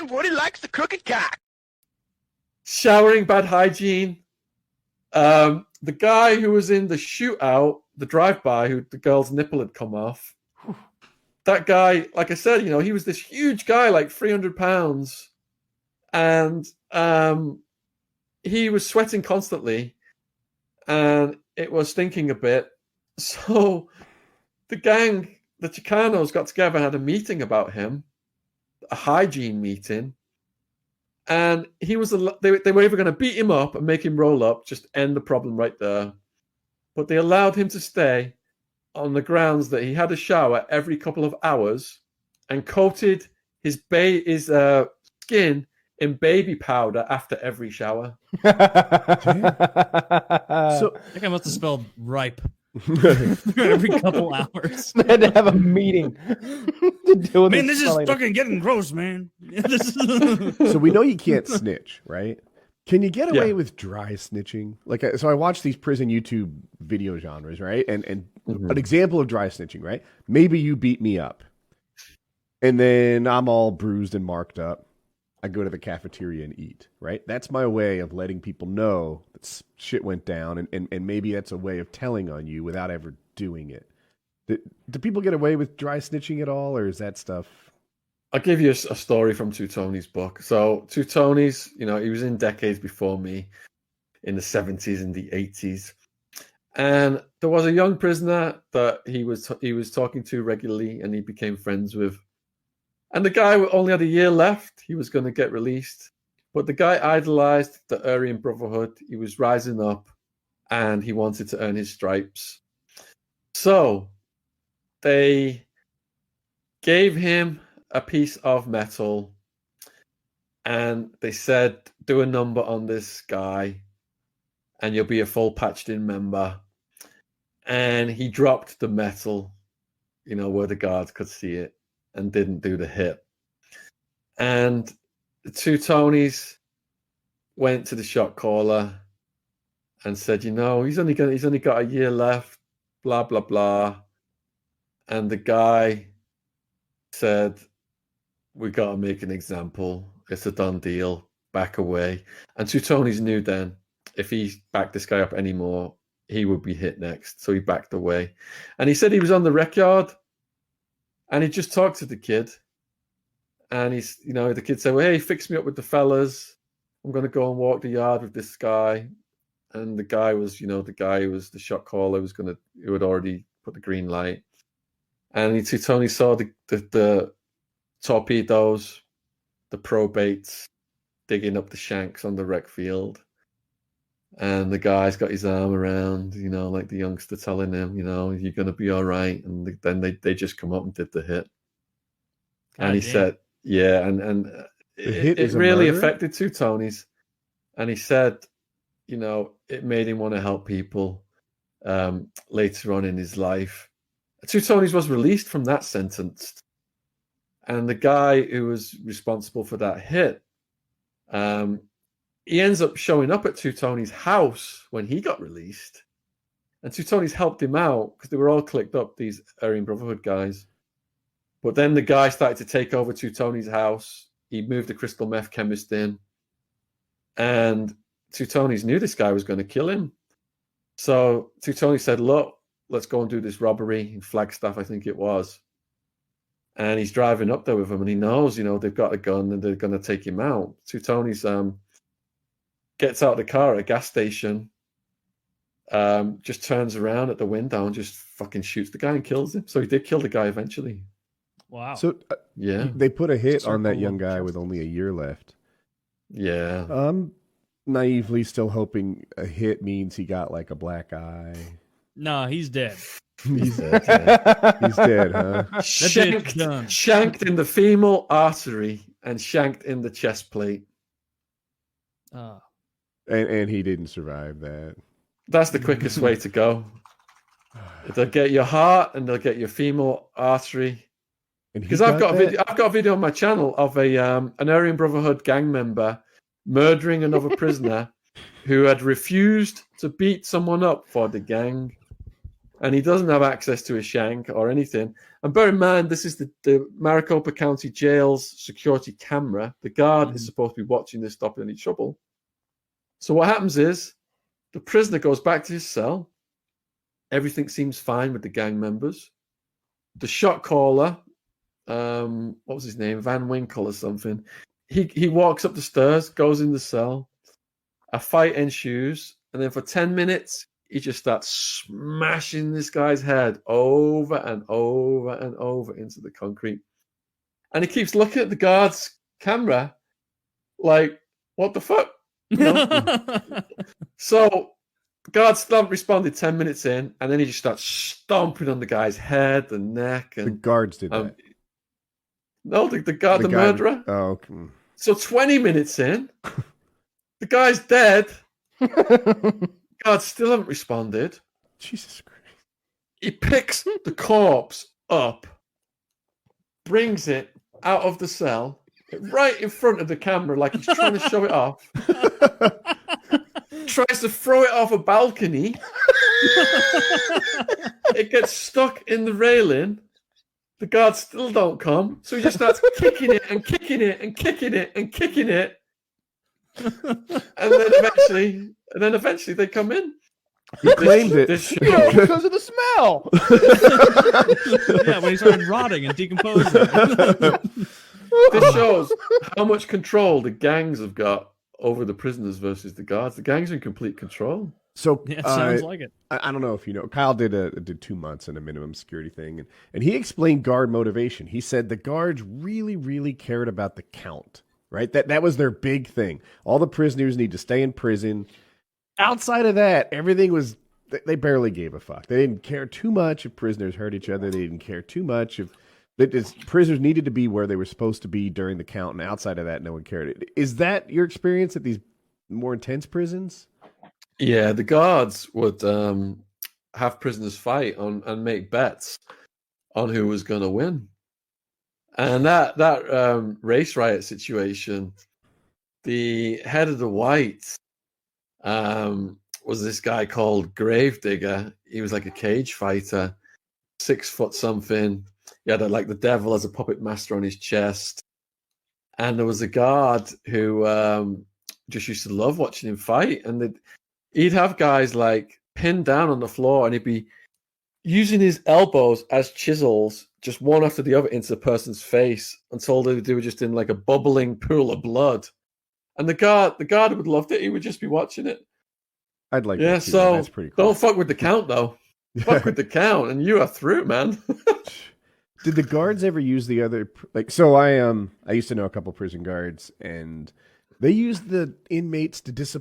And Woody likes the crooked cock. Showering, bad hygiene. The guy who was in the shootout, the drive-by, who the girl's nipple had come off. That guy, like I said, he was this huge guy, like 300 pounds. And he was sweating constantly. And it was stinking a bit. So the gang, the Chicanos, got together and had a meeting about him, a hygiene meeting. And they were either going to beat him up and make him roll up, just end the problem right there. But they allowed him to stay on the grounds that he had a shower every couple of hours and coated his skin in baby powder after every shower. So I think I must have spelled ripe. Every couple hours. They had to have a meeting to deal with Man, this is smelling. fucking getting gross, man. So we know you can't snitch, right? Can you get away with dry snitching? So I watch these prison YouTube video genres, right? And an example of dry snitching, right? Maybe you beat me up, and then I'm all bruised and marked up. I go to the cafeteria and eat, right? That's my way of letting people know that shit went down, and maybe that's a way of telling on you without ever doing it. Do people get away with dry snitching at all, or is that stuff? I'll give you a story from Two Tony's book. So Two Tony's, he was in decades before me, in the 70s and the 80s. And there was a young prisoner that he was talking to regularly and he became friends with. And the guy only had a year left. He was going to get released. But the guy idolized the Aryan Brotherhood. He was rising up and he wanted to earn his stripes. So they gave him a piece of metal and they said, do a number on this guy and you'll be a full patched in member. And he dropped the metal, where the guards could see it, and didn't do the hit. And the Two Tonys went to the shot caller and said, he's only got a year left, blah, blah, blah. And the guy said, we got to make an example. It's a done deal. Back away. And Two Tonys knew then if he backed this guy up anymore, he would be hit next. So he backed away. And he said he was on the rec yard and he just talked to the kid. And the kid said, well, hey, fix me up with the fellas. I'm going to go and walk the yard with this guy. And the guy was, the guy who was the shot caller who had already put the green light. And Two Tonys saw the torpedoes, the probates digging up the shanks on the rec field. And the guy's got his arm around, like the youngster telling him, you're going to be all right. And then they just come up and did the hit. And he said, yeah, and it really affected Two Tonys. And he said, it made him want to help people later on in his life. Two Tonys was released from that sentence. And the guy who was responsible for that hit, he ends up showing up at Two Tonys' house when he got released. And Two Tonys helped him out because they were all clicked up, these Aryan Brotherhood guys. But then the guy started to take over Two Tonys' house. He moved the crystal meth chemist in. And Two Tonys knew this guy was going to kill him. So Two Tonys said, look, let's go and do this robbery in Flagstaff, I think it was. And he's driving up there with him and he knows, they've got a gun and they're going to take him out. Two Tonys gets out of the car at a gas station, just turns around at the window and just fucking shoots the guy and kills him. So he did kill the guy eventually. Wow. So yeah, they put a hit on that young guy with only a year left. Yeah. I'm naively still hoping a hit means he got like a black eye. No, he's dead. He's dead. Yeah. He's dead, huh? Shanked in the femoral artery and shanked in the chest plate. And he didn't survive that. That's the quickest way to go. They'll get your heart and they'll get your femoral artery. Because I've got a video on my channel of an Aryan Brotherhood gang member murdering another prisoner who had refused to beat someone up for the gang. and he doesn't have access to a shank or anything. And bear in mind, this is the Maricopa County Jail's security camera. The guard is supposed to be watching this, stopping any trouble. So what happens is the prisoner goes back to his cell. Everything seems fine with the gang members. The shot caller, what was his name? Van Winkle or something. He walks up the stairs, goes in the cell. A fight ensues, and then for 10 minutes, he just starts smashing this guy's head over and over and over into the concrete. And he keeps looking at the guard's camera like, what the fuck? You know? So the guard still haven't responded 10 minutes in, and then he just starts stomping on the guy's head and neck. And the guards did that. No, the guard, the murderer. Oh, okay. So 20 minutes in, the guy's dead. God still haven't responded. Jesus Christ. He picks the corpse up, brings it out of the cell, right in front of the camera like he's trying to show it off. Tries to throw it off a balcony. It gets stuck in the railing. The guards still don't come. So he just starts kicking it and kicking it and kicking it and kicking it. And then eventually they come in. He claimed it. Because of the smell. Yeah, when he started rotting and decomposing. This shows how much control the gangs have got over the prisoners versus the guards. The gangs are in complete control. So Yeah, it sounds like it. I don't know if you know. Kyle did 2 months in a minimum security thing, and he explained guard motivation. He said the guards really, really cared about the count. Right? That was their big thing. All the prisoners need to stay in prison. Outside of that, everything was, they barely gave a fuck. They didn't care too much if prisoners hurt each other. They didn't care too much if prisoners needed to be where they were supposed to be during the count. And outside of that, no one cared. Is that your experience at these more intense prisons? Yeah, the guards would have prisoners fight and make bets on who was going to win. And that race riot situation, the head of the Whites was this guy called Gravedigger. He was like a cage fighter, 6 foot something. He had like the devil as a puppet master on his chest. And there was a guard who just used to love watching him fight. And he'd have guys like pinned down on the floor, and he'd be using his elbows as chisels, just one after the other, into the person's face until they were just in like a bubbling pool of blood. And the guard would love it. He would just be watching it. I'd like yeah, to see so that. That's pretty cool. Don't fuck with the count, though. Fuck with the count, and you are through, man. Did the guards ever use the other, like, so I used to know a couple prison guards, and they used the inmates to discipline